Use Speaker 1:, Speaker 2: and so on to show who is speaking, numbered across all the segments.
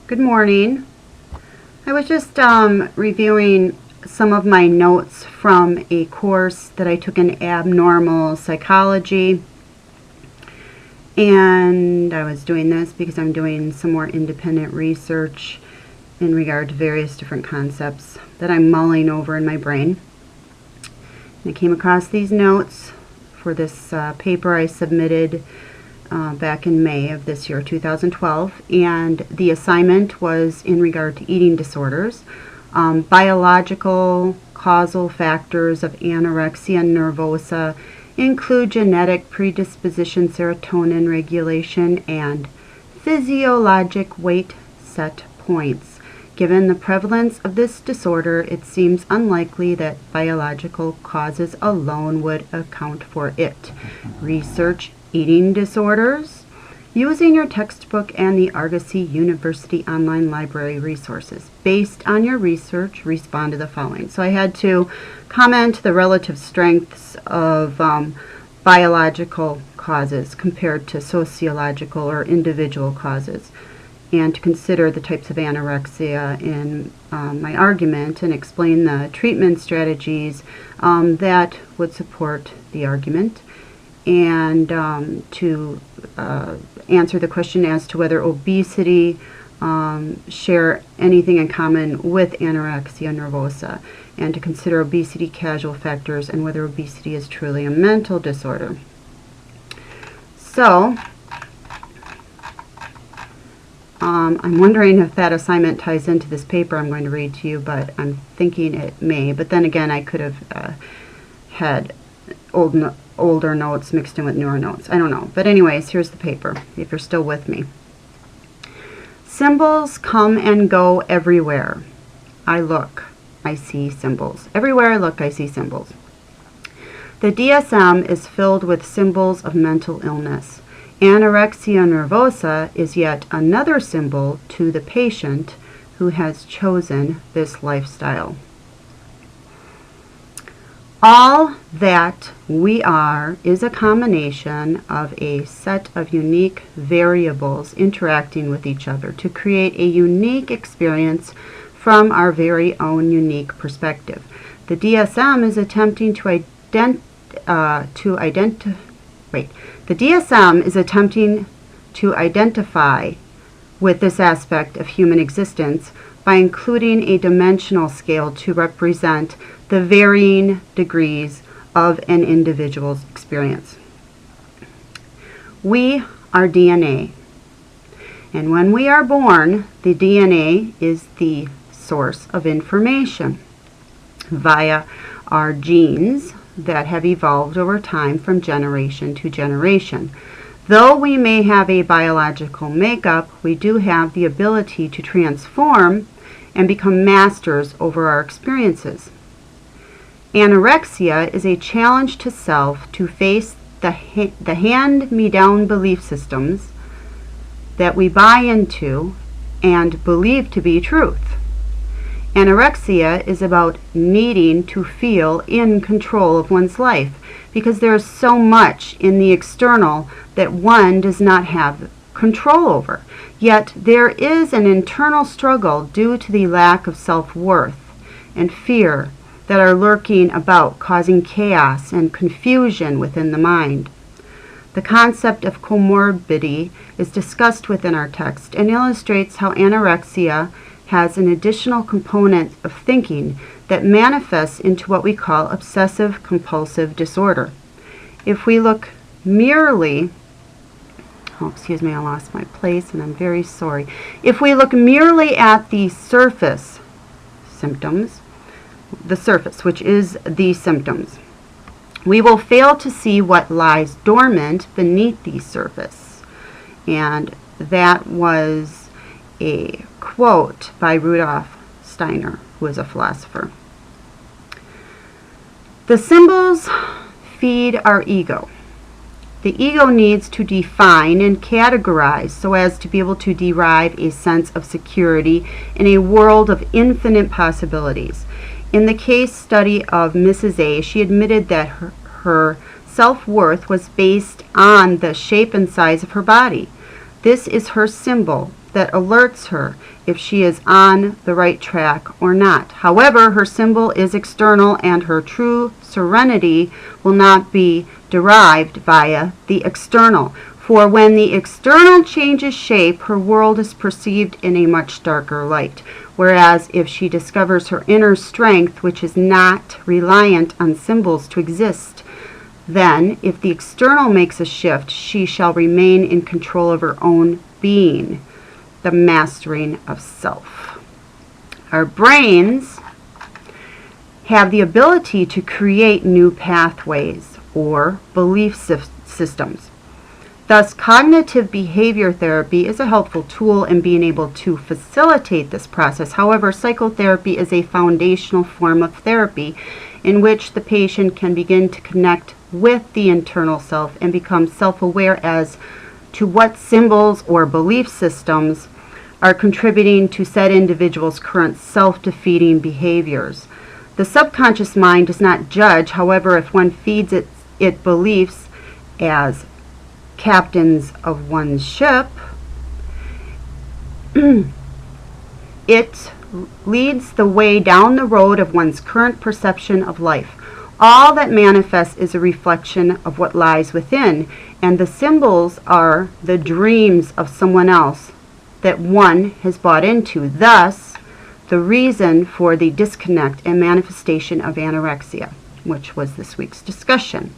Speaker 1: Good morning. I was just reviewing some of my notes from a course that I took in abnormal psychology, and I was doing this because I'm doing some more independent research in regard to various different concepts that I'm mulling over in my brain. And I came across these notes for this paper I submitted back in May of this year, 2012, and the assignment was in regard to eating disorders. Biological causal factors of anorexia nervosa include genetic predisposition, serotonin regulation, and physiologic weight set points. Given the prevalence of this disorder, it seems unlikely that biological causes alone would account for it. Research eating disorders using your textbook and the Argosy University online library resources. Based on your research, respond to the following. So I had to comment the relative strengths of biological causes compared to sociological or individual causes, and to consider the types of anorexia in my argument and explain the treatment strategies that would support the argument, and to answer the question as to whether obesity share anything in common with anorexia nervosa, and to consider obesity causal factors and whether obesity is truly a mental disorder. So, I'm wondering if that assignment ties into this paper I'm going to read to you, but I'm thinking it may. But then again, I could have had older notes mixed in with newer notes. I don't know. But anyways, here's the paper, if you're still with me. Symbols come and go everywhere. I look, I see symbols. Everywhere I look, I see symbols. The DSM is filled with symbols of mental illness. Anorexia nervosa is yet another symbol to the patient who has chosen this lifestyle. All that we are is a combination of a set of unique variables interacting with each other to create a unique experience from our very own unique perspective. The DSM is attempting to identify with this aspect of human existence by including a dimensional scale to represent the varying degrees of an individual's experience. We are DNA, and when we are born, the DNA is the source of information via our genes that have evolved over time from generation to generation. Though we may have a biological makeup, we do have the ability to transform and become masters over our experiences. Anorexia is a challenge to self to face the hand-me-down belief systems that we buy into and believe to be truth. Anorexia is about needing to feel in control of one's life because there is so much in the external that one does not have control over. Yet there is an internal struggle due to the lack of self-worth and fear that are lurking about, causing chaos and confusion within the mind. The concept of comorbidity is discussed within our text and illustrates how anorexia has an additional component of thinking that manifests into what we call obsessive-compulsive disorder. If we look merely, I lost my place and I'm very sorry. If we look merely at the surface symptoms, the surface, which is the symptoms, we will fail to see what lies dormant beneath the surface. And that was a quote by Rudolf Steiner, who is a philosopher. The symbols feed our ego. The ego needs to define and categorize so as to be able to derive a sense of security in a world of infinite possibilities. In the case study of Mrs. A, she admitted that her self-worth was based on the shape and size of her body. This is her symbol, that alerts her if she is on the right track or not. However, her symbol is external, and her true serenity will not be derived via the external. For when the external changes shape, her world is perceived in a much darker light. Whereas if she discovers her inner strength, which is not reliant on symbols to exist, then if the external makes a shift, she shall remain in control of her own being, the mastering of self. Our brains have the ability to create new pathways or belief systems. Thus, cognitive behavior therapy is a helpful tool in being able to facilitate this process. However, psychotherapy is a foundational form of therapy in which the patient can begin to connect with the internal self and become self-aware as to what symbols or belief systems are contributing to said individual's current self-defeating behaviors. The subconscious mind does not judge. However, if one feeds it beliefs as captains of one's ship, it leads the way down the road of one's current perception of life. All that manifests is a reflection of what lies within, and the symbols are the dreams of someone else that one has bought into. Thus, the reason for the disconnect and manifestation of anorexia, which was this week's discussion.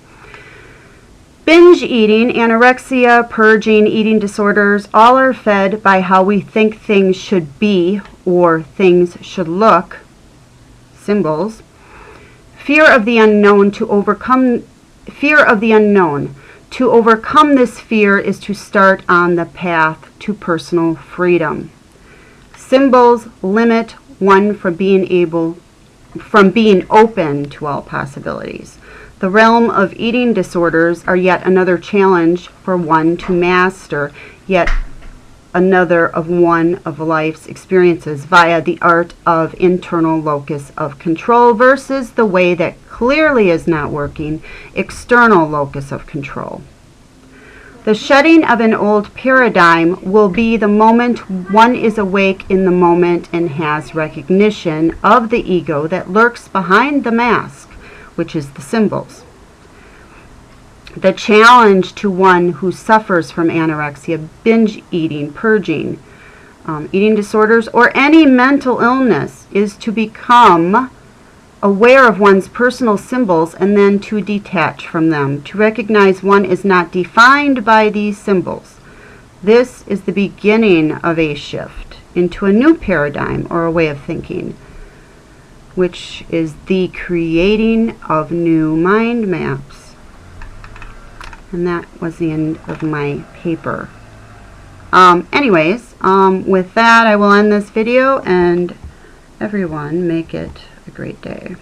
Speaker 1: Binge eating, anorexia, purging, eating disorders, all are fed by how we think things should be or things should look, symbols. Fear of the unknown. To overcome this fear is to start on the path to personal freedom. Symbols limit one from being open to all possibilities. The realm of eating disorders are yet another challenge for one to master, yet another of one of life's experiences via the art of internal locus of control versus the way that clearly is not working, external locus of control. The shedding of an old paradigm will be the moment one is awake in the moment and has recognition of the ego that lurks behind the mask, which is the symbols. The challenge to one who suffers from anorexia, binge eating, purging, eating disorders, or any mental illness is to become aware of one's personal symbols and then to detach from them, to recognize one is not defined by these symbols. This is the beginning of a shift into a new paradigm or a way of thinking, which is the creating of new mind maps. And that was the end of my paper. With that, I will end this video, and everyone make it a great day.